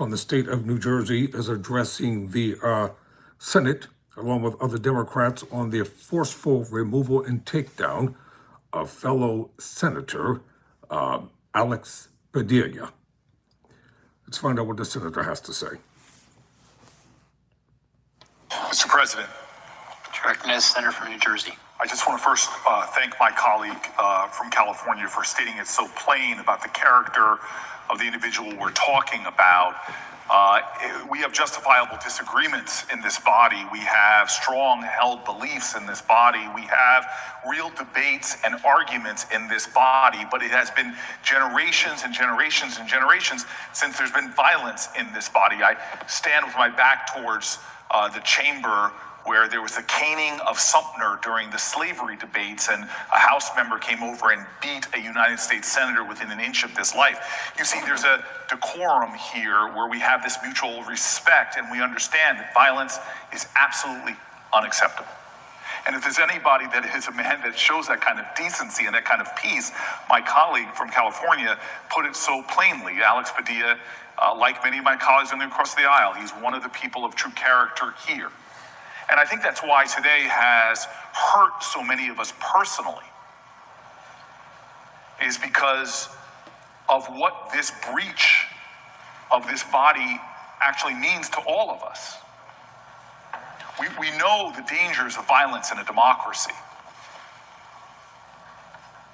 from the state of New Jersey is addressing the Senate, along with other Democrats, on the forceful removal and takedown of fellow Senator Alex Padilla. Let's find out what the senator has to say. Mr. President. Recognize Senator from New Jersey. I just want to first thank my colleague from California for stating it so plain about the character of the individual we're talking about. We have justifiable disagreements in this body. We have strong held beliefs in this body. We have real debates and arguments in this body, but it has been generations and generations and generations since there's been violence in this body. I stand with my back towards the chamber where there was the caning of Sumter during the slavery debates, and a House member came over and beat a United States senator within an inch of his life. You see, there's a decorum here where we have this mutual respect, and we understand that violence is absolutely unacceptable. And if there's anybody that is a man that shows that kind of decency and that kind of peace, my colleague from California put it so plainly. Alex Padilla, like many of my colleagues across the aisle, he's one of the people of true character here. And I think that's why today has hurt so many of us personally, is because of what this breach of this body actually means to all of us. We know the dangers of violence in a democracy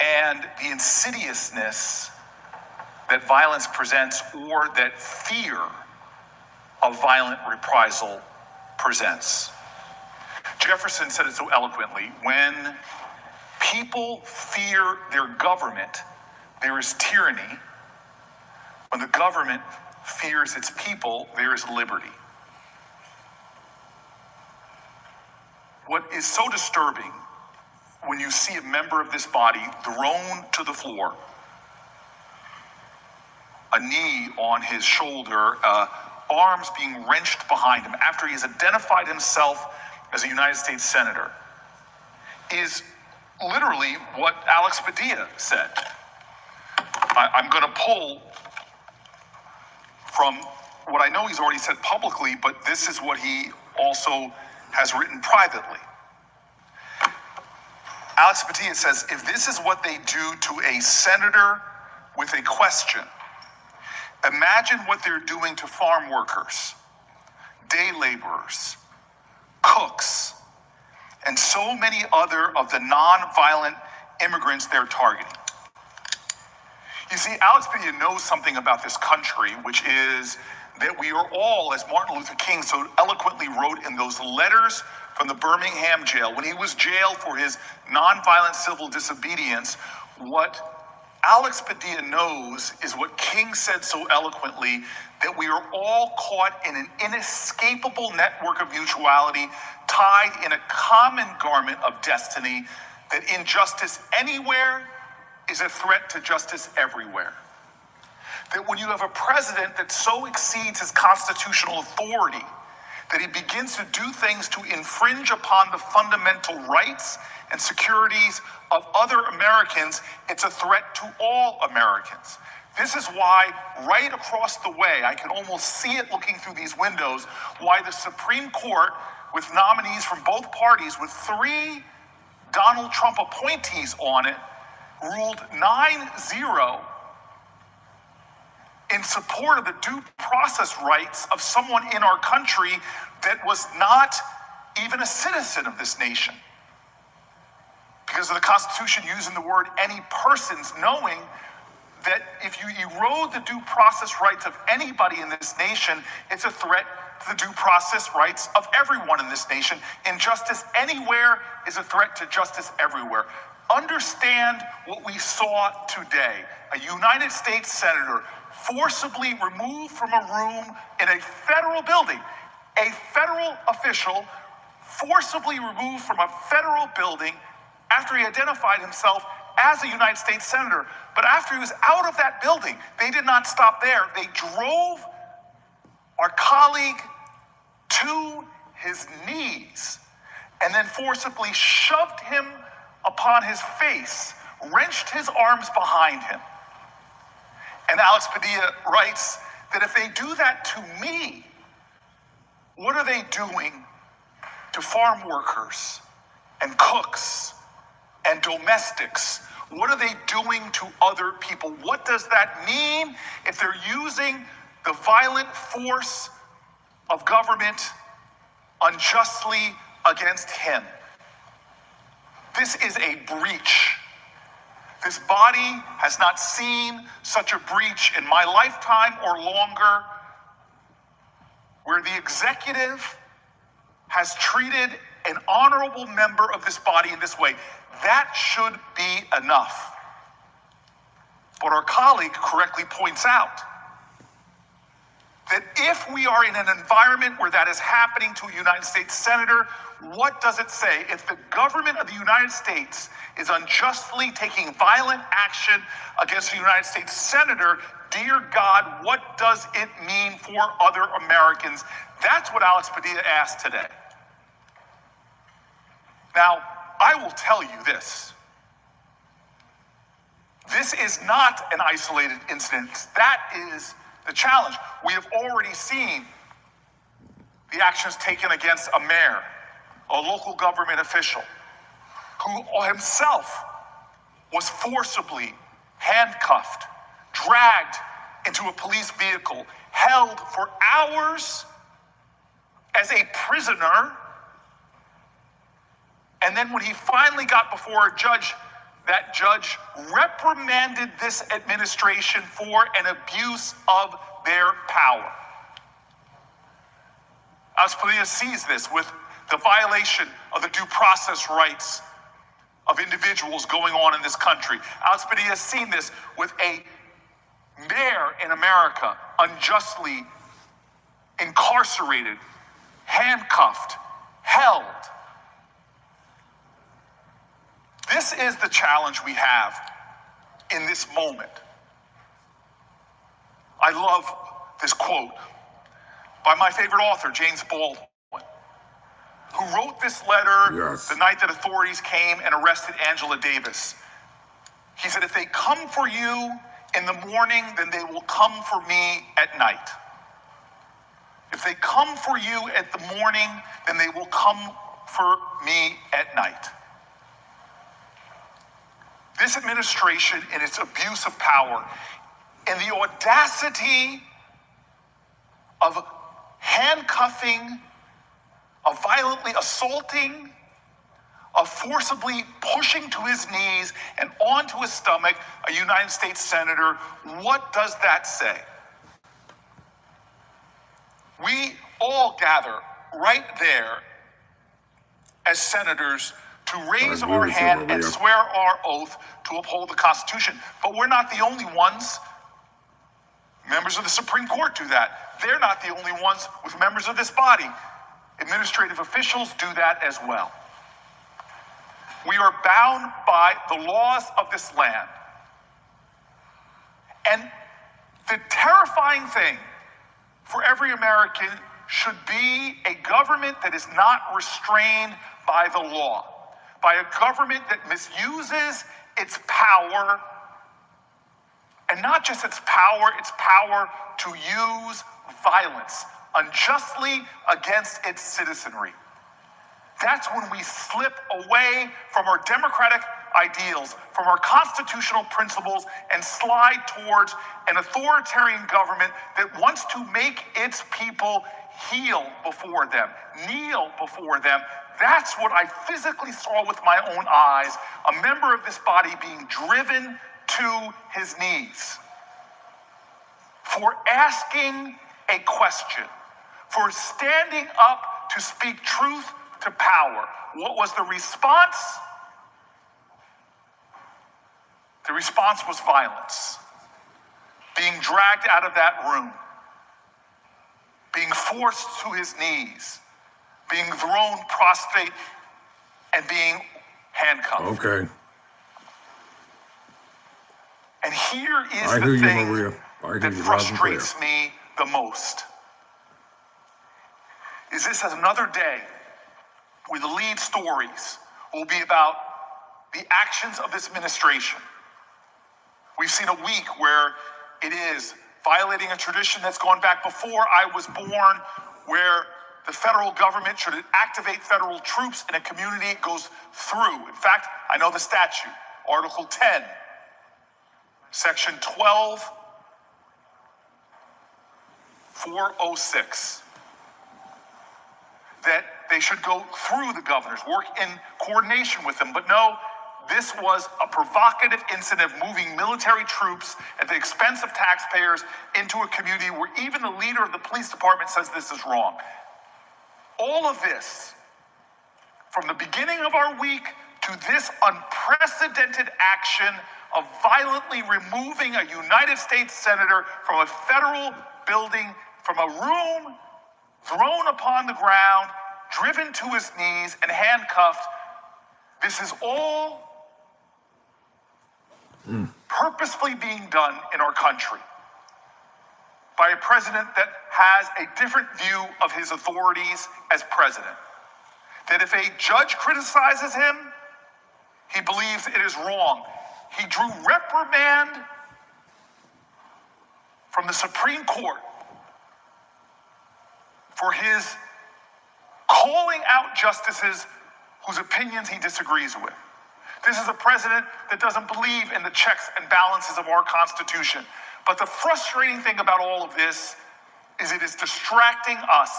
and the insidiousness that violence presents, or that fear of violent reprisal presents. Jefferson said it so eloquently: when people fear their government, there is tyranny. When the government fears its people, there is liberty. What is so disturbing when you see a member of this body thrown to the floor, a knee on his shoulder, arms being wrenched behind him after he has identified himself as a United States Senator, is literally what Alex Padilla said. I'm going to pull from what I know he's already said publicly, but this is what he also has written privately. Alex Padilla says, if this is what they do to a senator with a question, imagine what they're doing to farm workers, day laborers, cooks, and so many other of the non-violent immigrants they're targeting. You see, Alex Padilla knows something about this country, which is that we are all, as Martin Luther King so eloquently wrote in those letters from the Birmingham jail, when he was jailed for his nonviolent civil disobedience, what Alex Padilla knows is what King said so eloquently, that we are all caught in an inescapable network of mutuality, tied in a common garment of destiny, that injustice anywhere is a threat to justice everywhere. That when you have a president that so exceeds his constitutional authority that he begins to do things to infringe upon the fundamental rights and securities of other Americans, it's a threat to all Americans. This is why right across the way, I can almost see it looking through these windows, why the Supreme Court, with nominees from both parties, with 3 Donald Trump appointees on it, ruled 9-0 in support of the due process rights of someone in our country that was not even a citizen of this nation. Because of the Constitution using the word any persons, knowing that if you erode the due process rights of anybody in this nation, it's a threat to the due process rights of everyone in this nation. Injustice anywhere is a threat to justice everywhere. Understand what we saw today. A United States Senator forcibly removed from a room in a federal building. A federal official forcibly removed from a federal building after he identified himself as a United States Senator. But after he was out of that building, they did not stop there. They drove our colleague to his knees and then forcibly shoved him upon his face, wrenched his arms behind him. And Alex Padilla writes that if they do that to me, what are they doing to farm workers and cooks and domestics? What are they doing to other people? What does that mean if they're using the violent force of government unjustly against him? This is a breach. This body has not seen such a breach in my lifetime or longer, where the executive has treated an honorable member of this body in this way. That should be enough. But our colleague correctly points out that if we are in an environment where that is happening to a United States senator, what does it say? If the government of the United States is unjustly taking violent action against a United States senator, dear God, what does it mean for other Americans? That's what Alex Padilla asked today. Now, I will tell you this. This is not an isolated incident. That is the challenge. We have already seen the actions taken against a mayor, a local government official, who himself was forcibly handcuffed, dragged into a police vehicle, held for hours as a prisoner. And then when he finally got before a judge, that judge reprimanded this administration for an abuse of their power. Alex Padilla sees this with the violation of the due process rights of individuals going on in this country. Alex Padilla has seen this with a mayor in America unjustly incarcerated, handcuffed, held. This is the challenge we have in this moment. I love this quote by my favorite author, James Baldwin, who wrote this letter the night that authorities came and arrested Angela Davis. He said, if they come for you in the morning, then they will come for me at night. If they come for you at the morning, then they will come for me at night. This administration, in its abuse of power, in the audacity of handcuffing, of violently assaulting, of forcibly pushing to his knees and onto his stomach a United States senator, what does that say? We all gather right there as senators to raise our hand and swear our oath to uphold the Constitution. But we're not the only ones. Members of the Supreme Court do that. They're not the only ones with members of this body. Administrative officials do that as well. We are bound by the laws of this land. And the terrifying thing for every American should be a government that is not restrained by the law, by a government that misuses its power, and not just its power to use violence unjustly against its citizenry. That's when we slip away from our democratic ideals, from our constitutional principles, and slide towards an authoritarian government that wants to make its people heel before them, kneel before them. That's what I physically saw with my own eyes, a member of this body being driven to his knees for asking a question, for standing up to speak truth to power. What was the response? The response was violence. Being dragged out of that room, being forced to his knees, being thrown prostrate, and being handcuffed. Okay. And here is I hear the you, thing Maria. I hear that you loud and clear. frustrates me the most. Is this is another day where the lead stories will be about the actions of this administration. We've seen a week where it is violating a tradition that's gone back before I was born, where the federal government should activate federal troops in a community it goes through. In fact, I know the statute, Article 10, Section 12, 406, that they should go through the governors, work in coordination with them. But no, this was a provocative incident of moving military troops at the expense of taxpayers into a community where even the leader of the police department says this is wrong. All of this, from the beginning of our week to this unprecedented action of violently removing a United States senator from a federal building, from a room, thrown upon the ground, driven to his knees, and handcuffed. This is all purposefully being done in our country by a president that has a different view of his authorities as president. That if a judge criticizes him, he believes it is wrong. He drew reprimand from the Supreme Court for his calling out justices whose opinions he disagrees with. This is a president that doesn't believe in the checks and balances of our Constitution. But the frustrating thing about all of this is it is distracting us.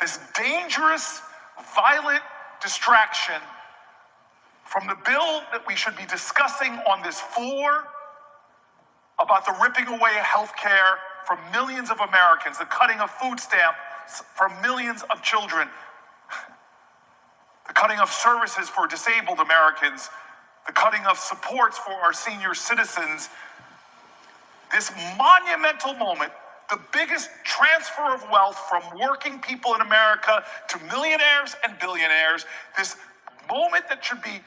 This dangerous, violent distraction from the bill that we should be discussing on this floor about the ripping away of health care from millions of Americans, the cutting of food stamps for millions of children, the cutting of services for disabled Americans, the cutting of supports for our senior citizens. This monumental moment, the biggest transfer of wealth from working people in America to millionaires and billionaires, this moment that should be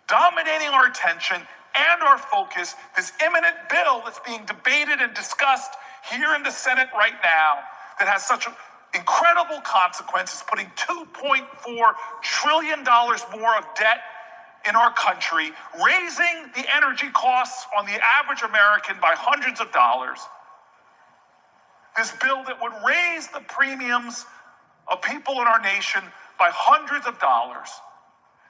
dominating our attention and our focus, this imminent bill that's being debated and discussed here in the Senate right now that has such incredible consequences, putting $2.4 trillion more of debt in our country, raising the energy costs on the average American by hundreds of dollars. This bill that would raise the premiums of people in our nation by hundreds of dollars.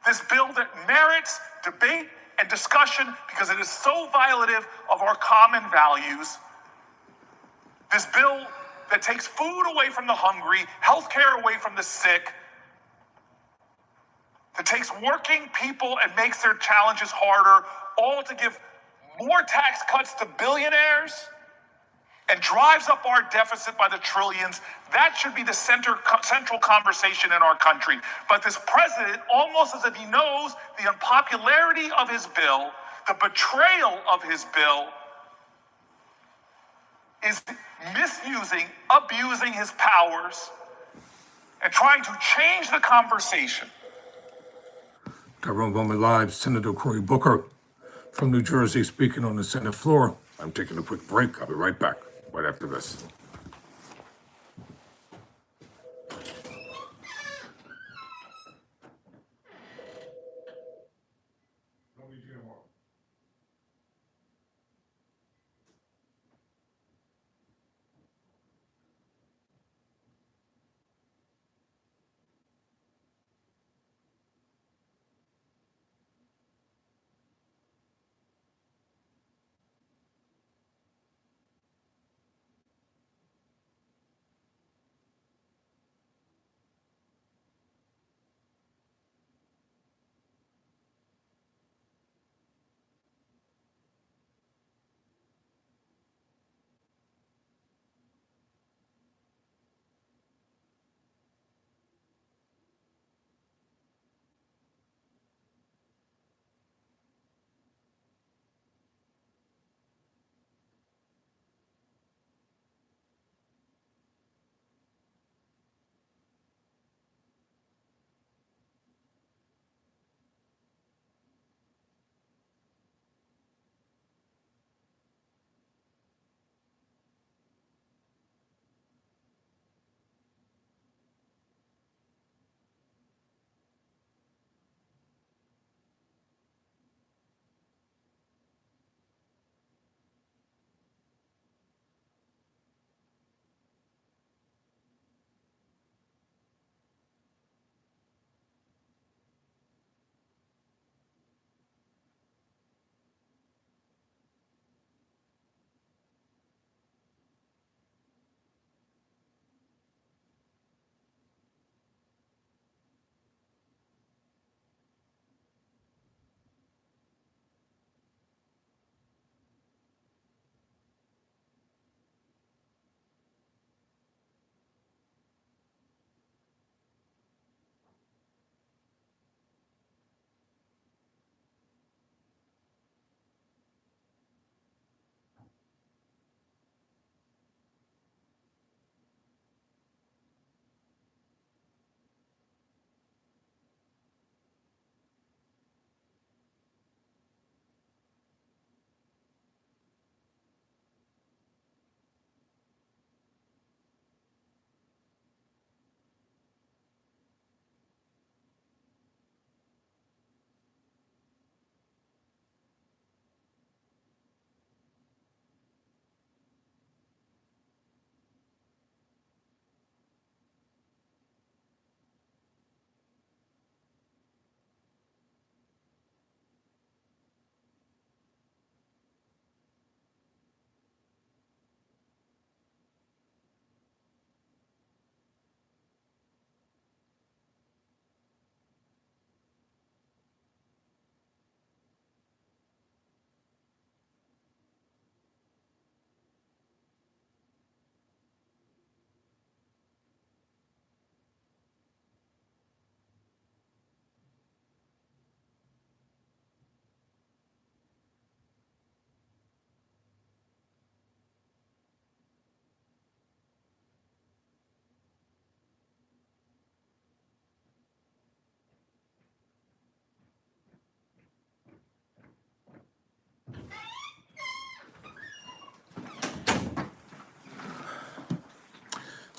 This bill that merits debate and discussion because it is so violative of our common values. This bill that takes food away from the hungry, health care away from the sick, that takes working people and makes their challenges harder, all to give more tax cuts to billionaires and drives up our deficit by the trillions. That should be the central conversation in our country. But this president, almost as if he knows the unpopularity of his bill, the betrayal of his bill, is misusing, abusing his powers, and trying to change the conversation. Tyrone Bowman Live, Senator Cory Booker from New Jersey speaking on the Senate floor. I'm taking a quick break. I'll be right back, right after this.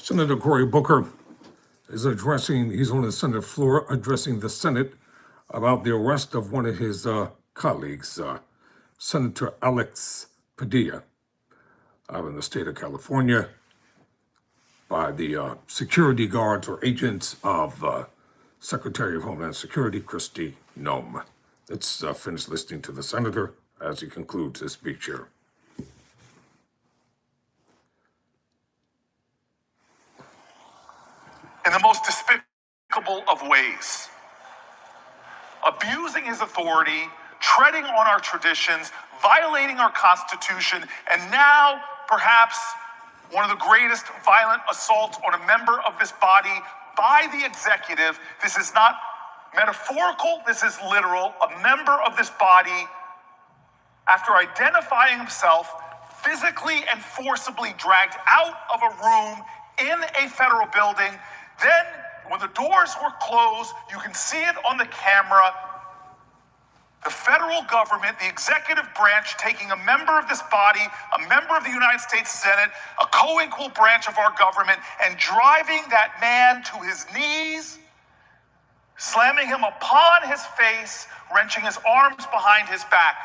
Senator Cory Booker is he's on the Senate floor addressing the Senate about the arrest of one of his colleagues, Senator Alex Padilla, out in the state of California, by the security guards or agents of Secretary of Homeland Security Kristi Noem. Let's finish listening to the senator as he concludes his speech here. In the most despicable of ways, abusing his authority, treading on our traditions, violating our Constitution, and now perhaps one of the greatest violent assaults on a member of this body by the executive. This is not metaphorical, this is literal. A member of this body, after identifying himself, physically and forcibly dragged out of a room in a federal building. Then, when the doors were closed, you can see it on the camera, the federal government, the executive branch, taking a member of this body, a member of the United States Senate, a co-equal branch of our government, and driving that man to his knees, slamming him upon his face, wrenching his arms behind his back.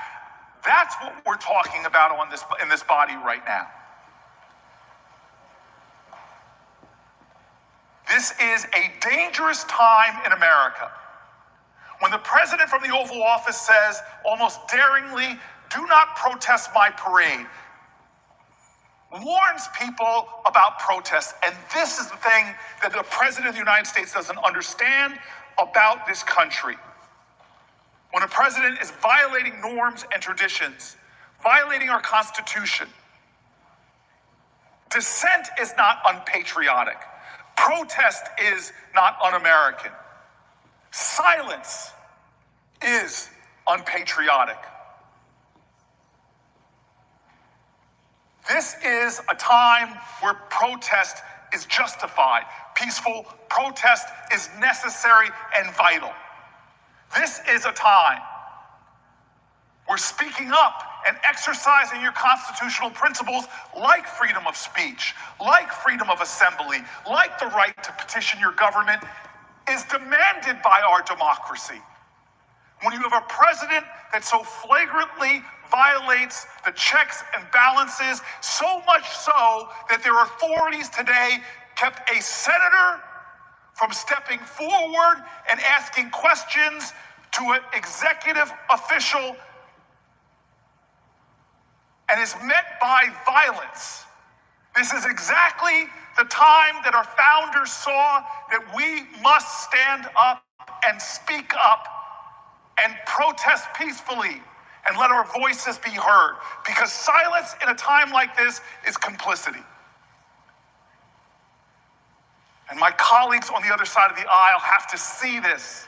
That's what we're talking about in this body right now. This is a dangerous time in America. When the president from the Oval Office says, almost daringly, "Do not protest my parade," warns people about protests. And this is the thing that the president of the United States doesn't understand about this country. When a president is violating norms and traditions, violating our Constitution, dissent is not unpatriotic. Protest is not un-American. Silence is unpatriotic. This is a time where protest is justified. Peaceful protest is necessary and vital. This is a time where speaking up and exercising your constitutional principles, like freedom of speech, like freedom of assembly, like the right to petition your government, is demanded by our democracy. When you have a president that so flagrantly violates the checks and balances, so much so that their authorities today kept a senator from stepping forward and asking questions to an executive official, and is met by violence. This is exactly the time that our founders saw that we must stand up and speak up and protest peacefully and let our voices be heard, because silence in a time like this is complicity. And my colleagues on the other side of the aisle have to see this.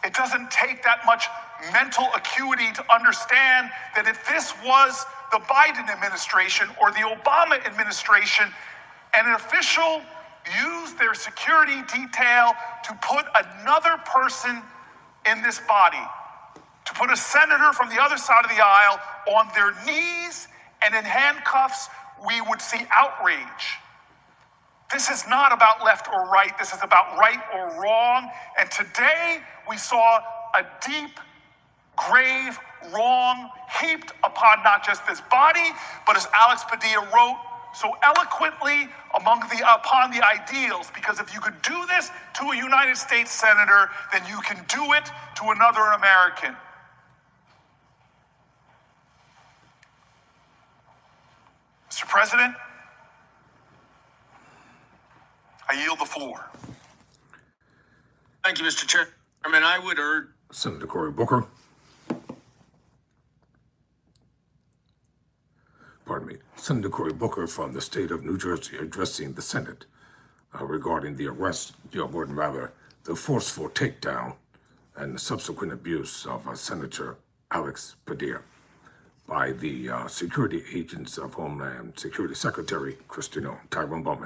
It doesn't take that much mental acuity to understand that if this was the Biden administration or the Obama administration, and an official used their security detail to put another person in this body, to put a senator from the other side of the aisle on their knees and in handcuffs, we would see outrage. This is not about left or right. This is about right or wrong. And today we saw a deep, grave wrong heaped upon not just this body, but as Alex Padilla wrote so eloquently, upon the ideals. Because if you could do this to a United States senator, then you can do it to another American. Mr. President, I yield the floor. Thank you, Mr. Chairman. I would urge Senator Cory Booker. Senator Cory Booker from the state of New Jersey addressing the Senate regarding the arrest, the forceful takedown and the subsequent abuse of Senator Alex Padilla by the security agents of Homeland Security Secretary Kristi Noem. Bowman.